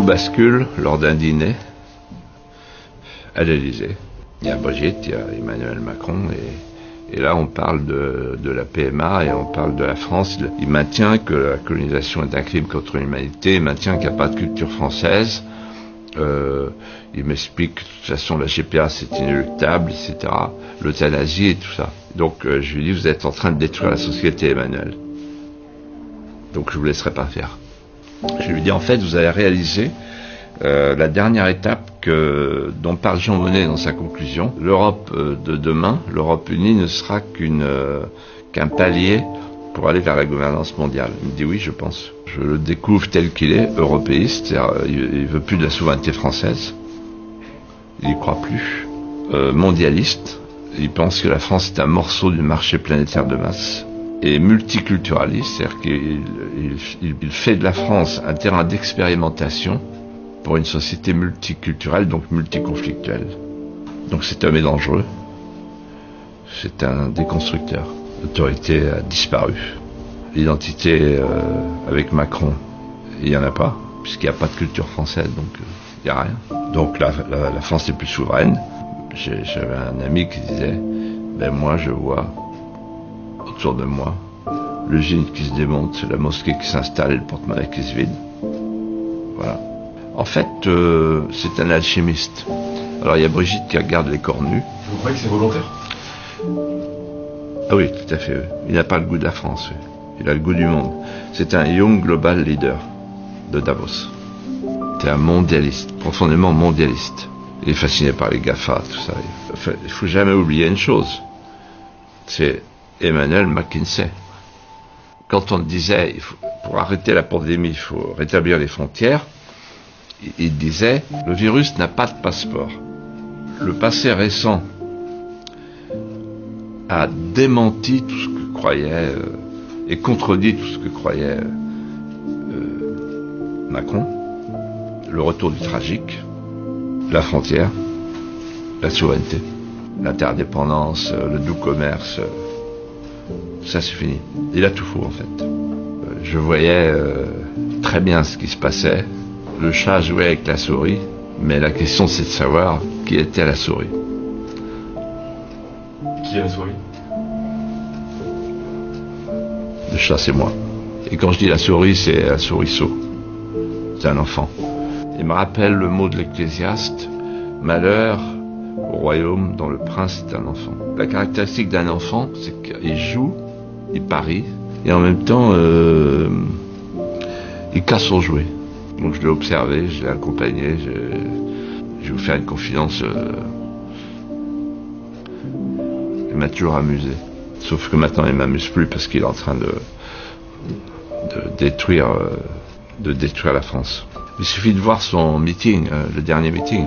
tout bascule lors d'un dîner à l'Élysée. Il y a Brigitte, il y a Emmanuel Macron, et là on parle de la PMA et on parle de la France. Il maintient que la colonisation est un crime contre l'humanité, il maintient qu'il n'y a pas de culture française. Il m'explique que de toute façon la GPA c'est inéluctable, etc. L'euthanasie et tout ça. Donc je lui dis, vous êtes en train de détruire la société, Emmanuel. Donc je vous laisserai pas faire. Je lui dis, en fait, vous avez réalisé la dernière étape dont parle Jean Monnet dans sa conclusion. L'Europe de demain, l'Europe unie, ne sera qu'un palier pour aller vers la gouvernance mondiale. Il me dit oui, je pense. Je le découvre tel qu'il est, européiste, c'est-à-dire il veut plus de la souveraineté française. Il n'y croit plus. Mondialiste. Il pense que la France est un morceau du marché planétaire de masse. Et multiculturaliste, c'est-à-dire qu'il fait de la France un terrain d'expérimentation pour une société multiculturelle, donc multiconflictuelle. Donc cet homme est dangereux. C'est un déconstructeur. L'autorité a disparu. L'identité avec Macron, il n'y en a pas, puisqu'il n'y a pas de culture française, donc il n'y a rien. Donc la France n'est plus souveraine. J'avais un ami qui disait, ben moi je vois autour de moi le gîte qui se démonte, la mosquée qui s'installe et le porte-monnaie qui se vide. Voilà. En fait, c'est un alchimiste. Alors il y a Brigitte qui regarde les corps nus. Vous croyez que c'est volontaire? Ah oui, tout à fait. Oui. Il n'a pas le goût de la France. Oui. Il a le goût du monde. C'est un Young Global Leader de Davos. C'est un mondialiste, profondément mondialiste. Il est fasciné par les GAFA, tout ça. Enfin, il ne faut jamais oublier une chose. C'est Emmanuel McKinsey. Quand on disait, pour arrêter la pandémie, il faut rétablir les frontières, il disait, le virus n'a pas de passeport. Le passé récent a démenti tout ce que croyait et contredit tout ce que croyait Macron. Le retour du tragique, la frontière, la souveraineté, l'interdépendance, le doux commerce, ça c'est fini. Il a tout faux en fait. Je voyais très bien ce qui se passait. Le chat jouait avec la souris, mais la question c'est de savoir qui était la souris. Qui est la souris? Le chat c'est moi. Et quand je dis la souris, c'est un souriceau. C'est un enfant. Il me rappelle le mot de l'Ecclésiaste, malheur au royaume dont le prince est un enfant. La caractéristique d'un enfant, c'est qu'il joue, il parie, et en même temps, il casse son jouet. Donc je l'ai observé, je l'ai accompagné, je vais vous faire une confidence, il m'a toujours amusé. Sauf que maintenant il m'amuse plus parce qu'il est en train de détruire la France. Il suffit de voir son meeting, le dernier meeting.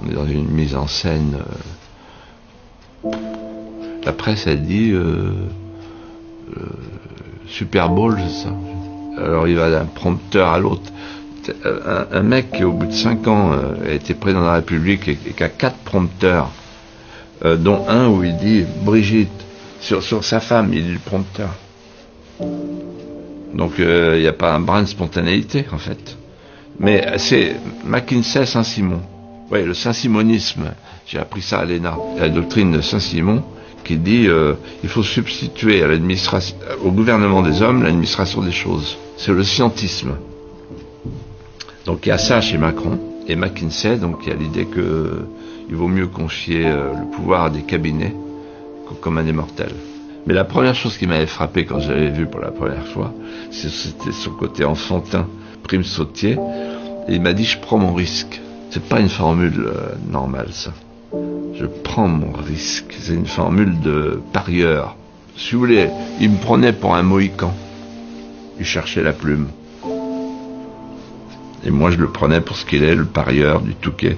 On est dans une mise en scène. La presse a dit Super Bowl, c'est ça. Alors il va d'un prompteur à l'autre. Un mec qui au bout de 5 ans a été président de la République et qui a 4 prompteurs, dont un où il dit Brigitte, sur sa femme, il dit le prompteur. Donc il n'y a pas un brin de spontanéité en fait. Mais c'est McKinsey Saint-Simon. Oui, le saint-simonisme, j'ai appris ça à l'ENA. La doctrine de Saint-Simon qui dit il faut substituer à l'administration, au gouvernement des hommes l'administration des choses. C'est le scientisme. Donc il y a ça chez Macron et McKinsey, donc il y a l'idée que il vaut mieux confier le pouvoir à des cabinets comme un immortel. Mais la première chose qui m'avait frappé quand je l'avais vu pour la première fois, c'était son côté enfantin, prime sautier. Et il m'a dit, je prends mon risque. C'est pas une formule normale, ça. Je prends mon risque. C'est une formule de parieur. Si vous voulez, il me prenait pour un mohican. Il cherchait la plume. Et moi, je le prenais pour ce qu'il est, le parieur du Touquet.